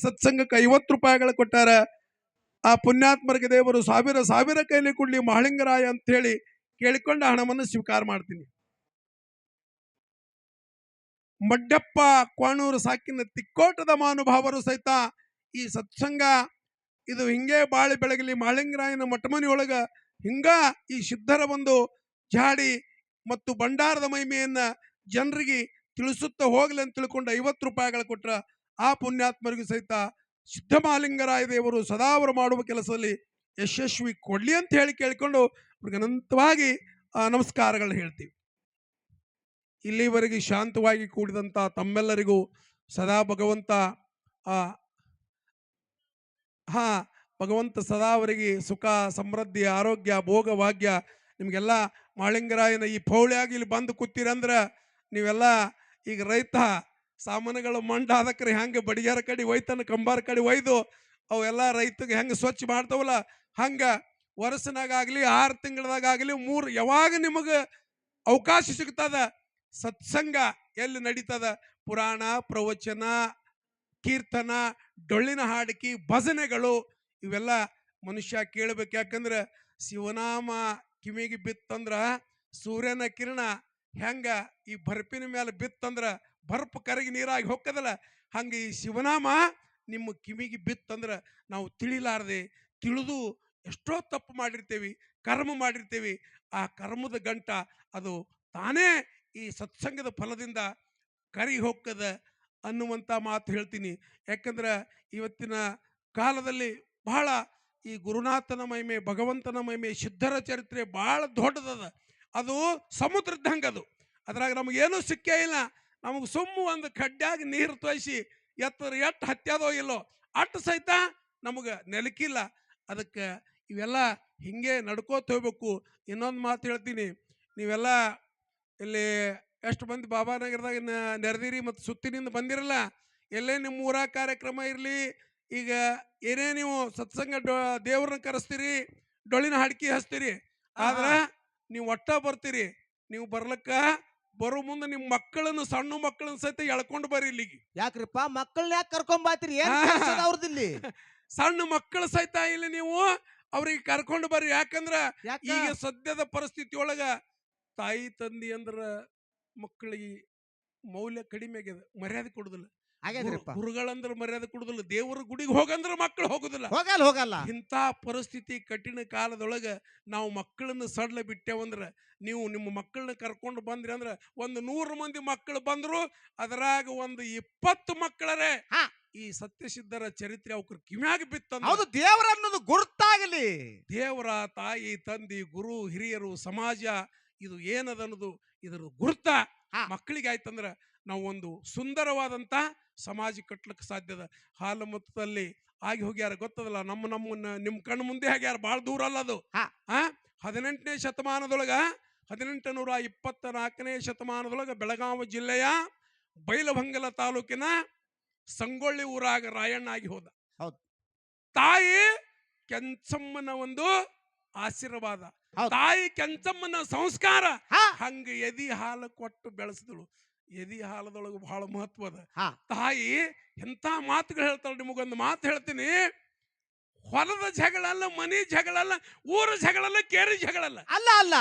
ಸತ್ಸಂಗಕ್ಕೆ 50 ರೂಪಾಯಿಗಳು ಕೊಟ್ಟಾರ. ಆ ಪುಣ್ಯಾತ್ಮರಿಗೆ ದೇವರು ಸಾವಿರ ಸಾವಿರ ಕೈಲಿ ಕೊಡ್ಲಿ ಮಹಾಲಿಂಗರಾಯ ಅಂತ ಹೇಳಿ ಕೇಳಿಕೊಂಡು ಹಣವನ್ನು ಸ್ವೀಕಾರ ಮಾಡ್ತೀನಿ. ಮಡ್ಡಪ್ಪ ಕ್ವಾಣೂರು ಸಾಕಿನ ತಿಕ್ಕೋಟದ ಮಹಾನುಭಾವರು ಸಹಿತ ಈ ಸತ್ಸಂಗ ಇದು ಹಿಂಗೆ ಬಾಳಿ ಬೆಳಗಲಿ ಮಹಾಲಿಂಗರಾಯನ ಮಠಮನಿಯೊಳಗ ಹಿಂಗ ಈ ಸಿದ್ಧರ ಒಂದು ಜಾಡಿ ಮತ್ತು ಭಂಡಾರದ ಮಹಿಮೆಯನ್ನ ಜನರಿಗೆ ತಿಳಿಸುತ್ತಾ ಹೋಗ್ಲಿ ಅಂತ ತಿಳ್ಕೊಂಡು 50 ರೂಪಾಯಿಗಳು ಕೊಟ್ರ. ಆ ಪುಣ್ಯಾತ್ಮರಿಗೂ ಸಹಿತ ಸಿದ್ಧ ಮಹಾಲಿಂಗರಾಯ ದೇವರು ಸದಾ ಅವರು ಮಾಡುವ ಕೆಲಸದಲ್ಲಿ ಯಶಸ್ವಿ ಕೊಡ್ಲಿ ಅಂತ ಹೇಳಿ ಕೇಳಿಕೊಂಡು ಅವ್ರಿಗೆ ಅನಂತವಾಗಿ ನಮಸ್ಕಾರಗಳು ಹೇಳ್ತೀವಿ. ಇಲ್ಲಿವರೆಗೆ ಶಾಂತವಾಗಿ ಕೂಡಿದಂಥ ತಮ್ಮೆಲ್ಲರಿಗೂ ಸದಾ ಭಗವಂತ ಭಗವಂತ ಸದಾ ಅವರಿಗೆ ಸುಖ ಸಮೃದ್ಧಿ ಆರೋಗ್ಯ ಭೋಗ ಭಾಗ್ಯ. ನಿಮಗೆಲ್ಲ ಮಹಾಲಿಂಗರಾಯನ ಈ ಪೌಳಿಯಾಗಿ ಇಲ್ಲಿ ಬಂದು ಕೂತೀರಂದ್ರೆ ನೀವೆಲ್ಲ ಈಗ ರೈತ ಸಾಮಾನುಗಳು ಮಂಡಾದಕ್ರೆ ಹೆಂಗೆ ಬಡಿಯಾರ ಕಡೆ ಒಯ್ತಾನ ಕಂಬಾರ ಕಡೆ ಒಯ್ದು ಅವೆಲ್ಲ ರೈತಗೆ ಹೆಂಗೆ ಸ್ವಚ್ಛ ಮಾಡ್ತಾವಲ್ಲ ಹಂಗೆ ವರ್ಷನಾಗಲಿ 6 ತಿಂಗಳದಾಗಲಿ 3 ಯಾವಾಗ ನಿಮಗೆ ಅವಕಾಶ ಸಿಗ್ತದ ಸತ್ಸಂಗ ಎಲ್ಲಿ ನಡೀತದ ಪುರಾಣ ಪ್ರವಚನ ಕೀರ್ತನ ಡೊಳ್ಳಿನ ಹಾಡಿಕೆ ಭಜನೆಗಳು ಇವೆಲ್ಲ ಮನುಷ್ಯ ಕೇಳಬೇಕು. ಯಾಕಂದ್ರೆ ಶಿವನಾಮ ಕಿವಿಗೆ ಬಿತ್ತಂದ್ರ ಸೂರ್ಯನ ಕಿರಣ ಹೆಂಗ ಈ ಬರ್ಪಿನ ಮೇಲೆ ಬಿತ್ತಂದ್ರ ಬರ್ಪ್ ಕರಗಿ ನೀರಾಗಿ ಹೋಗ್ತದಲ್ಲ ಹಂಗೆ ಈ ಶಿವನಾಮ ನಿಮ್ಮ ಕಿವಿಗೆ ಬಿತ್ತಂದ್ರ ನಾವು ತಿಳಿಲಾರ್ದೆ ತಿಳಿದು ಎಷ್ಟೋ ತಪ್ಪು ಮಾಡಿರ್ತೇವಿ ಕರ್ಮ ಮಾಡಿರ್ತೇವಿ. ಆ ಕರ್ಮದ ಗಂಟ ಅದು ತಾನೇ ಈ ಸತ್ಸಂಗದ ಫಲದಿಂದ ಕರಿ ಹೋಗ್ತದ ಅನ್ನುವಂಥ ಮಾತು ಹೇಳ್ತೀನಿ. ಯಾಕಂದ್ರೆ ಇವತ್ತಿನ ಕಾಲದಲ್ಲಿ ಬಹಳ ಈ ಗುರುನಾಥನ ಮಹಿಮೆ ಭಗವಂತನ ಮಹಿಮೆ ಸಿದ್ಧರ ಚರಿತ್ರೆ ಭಾಳ ದೊಡ್ಡದದ. ಅದು ಸಮುದ್ರದಂಗೆ ಅದು. ಅದ್ರಾಗ ನಮಗೇನು ಸಿಕ್ಕೇ ಇಲ್ಲ. ನಮಗೆ ಸುಮ್ಮ ಒಂದು ಕಡ್ಡ್ಯಾಗ ನೀರು ತೋಯಿಸಿ ಎಷ್ಟು ಹತ್ಯಾದೋ ಇಲ್ಲೋ ಅಟ್ಟು ಸಹಿತ ನಮಗೆ ನೆಲಕಿಲ್ಲ. ಅದಕ್ಕೆ ಇವೆಲ್ಲ ಹಿಂಗೆ ನಡ್ಕೋತ ಹೋಗ್ಬೇಕು. ಇನ್ನೊಂದು ಮಾತು ಹೇಳ್ತೀನಿ, ನೀವೆಲ್ಲ ಇಲ್ಲಿ ಎಷ್ಟು ಮಂದಿ ಬಾಬಾನಗರದಾಗ ನೆರೆದಿರಿ ಮತ್ತು ಸುತ್ತಿನಿಂದ ಬಂದಿರಲ್ಲ, ಎಲ್ಲೇ ನಿಮ್ಮ ಊರ ಕಾರ್ಯಕ್ರಮ ಇರಲಿ, ಈಗ ಏನೇ ನೀವು ಸತ್ಸಂಗ ದೇವ್ರನ್ನ ಕರೆಸ್ತೀರಿ, ಡೊಳ್ಳಿನ ಹಾಡ್ಕಿ ಹಚ್ತೀರಿ, ಆದ್ರೆ ನೀವು ಒಟ್ಟ ಬರ್ತೀರಿ. ನೀವು ಬರ್ಲಕ್ಕ ಬರೋ ಮುಂದೆ ನಿಮ್ಮ ಮಕ್ಕಳನ್ನು ಸಣ್ಣ ಮಕ್ಕಳನ್ನ ಸಹಿತ ಎಳ್ಕೊಂಡು ಬರ್ರಿ ಇಲ್ಲಿಗೆ. ಯಾಕ್ರಿಪ್ಪ ಮಕ್ಕಳನ್ನ ಯಾಕೆ ಕರ್ಕೊಂಬಾತಿರಿ? ಅವ್ರದಿಲ್ಲಿ ಸಣ್ಣ ಮಕ್ಕಳ ಸಹಿತ ಇಲ್ಲಿ ನೀವು ಅವ್ರಿಗೆ ಕರ್ಕೊಂಡು ಬರ್ರಿ. ಯಾಕಂದ್ರ ಈಗ ಸದ್ಯದ ಪರಿಸ್ಥಿತಿ ಒಳಗ ತಾಯಿ ತಂದಿ ಅಂದ್ರ ಮಕ್ಕಳಿಗೆ ಮೌಲ್ಯ ಕಡಿಮೆ ಆಗ್ಯದ, ಮರ್ಯಾದೆ ಕೊಡುದಿಲ್ಲ. ಗುರುಗಳಂದ್ರ ಮರ್ಯಾದೆ ಕೊಡುದಿಲ್ಲ, ದೇವರ ಗುಡಿಗೆ ಹೋಗಂದ್ರ ಮಕ್ಕಳು ಹೋಗುದಿಲ್ಲ. ಇಂಥ ಪರಿಸ್ಥಿತಿ ಕಠಿಣ ಕಾಲದೊಳಗ ನಾವು ಮಕ್ಕಳನ್ನ ಸಡ್ಲ ಬಿಟ್ಟೇವಂದ್ರ ನೀವು ನಿಮ್ಮ ಮಕ್ಕಳನ್ನ ಕರ್ಕೊಂಡು ಬಂದ್ರಿ ಅಂದ್ರ ಒಂದು 100 ಮಂದಿ ಮಕ್ಕಳು ಬಂದ್ರು ಅದರಾಗ ಒಂದು 20 ಮಕ್ಕಳರೇ ಈ ಸತ್ಯಸಿದ್ಧರ ಚರಿತ್ರೆ ಅವ್ರ ಕಿವ್ಯಾಗ ಬಿತ್ತಂದ್ರೆ ದೇವರ ಅನ್ನೋದು ಗುರುತಾಗಲಿ. ದೇವರ ತಾಯಿ ತಂದಿ ಗುರು ಹಿರಿಯರು ಸಮಾಜ ಇದು ಏನದ ಅನ್ನೋದು ಇದರ ಗುರುತ ಮಕ್ಕಳಿಗೆ ಆಯ್ತಂದ್ರ ನಾವು ಒಂದು ಸುಂದರವಾದಂತ ಸಮಾಜ ಕಟ್ಲಿಕ್ಕೆ ಸಾಧ್ಯದ. ಹಾಲು ಮೊತ್ತದಲ್ಲಿ ಆಗಿ ಹೋಗ್ಯಾರ ಗೊತ್ತದಲ್ಲ, ನಿಮ್ಮ ಕಣ್ಣು ಮುಂದೆ ಆಗ್ಯಾರ, ಭಾಳ ದೂರ ಅಲ್ಲ ಅದು. 18ನೇ ಶತಮಾನದೊಳಗ 1824ನೇ ಶತಮಾನದೊಳಗ ಬೆಳಗಾವಿ ಜಿಲ್ಲೆಯ ಬೈಲಹೊಂಗಲ ತಾಲೂಕಿನ ಸಂಗೊಳ್ಳಿ ಊರಾಗ ರಾಯಣ್ಣ ಆಗಿ ಹೋದ. ತಾಯಿ ಕೆಂಚಮ್ಮನ ಒಂದು ಆಶೀರ್ವಾದ, ತಾಯಿ ಕೆಂಚಮ್ಮನ ಸಂಸ್ಕಾರ ಹಂಗ ಎದಿ ಹಾಲು ಕೊಟ್ಟು ಬೆಳೆಸಿದಳು. ಎದಿ ಹಾಲದೊಳಗೆ ಬಹಳ ಮಹತ್ವದ. ತಾಯಿ ಎಂತ ಮಾತುಗಳು ಹೇಳ್ತಾಳೆ. ನಿಮಗೊಂದು ಮಾತು ಹೇಳ್ತೀನಿ, ಹೊಲದ ಜಗಳಲ್ಲ, ಮನಿ ಜಗಳಲ್ಲ, ಊರ ಜಗಳಲ್ಲ, ಕೇರಿ ಜಗಳಲ್ಲ, ಅಲ್ಲ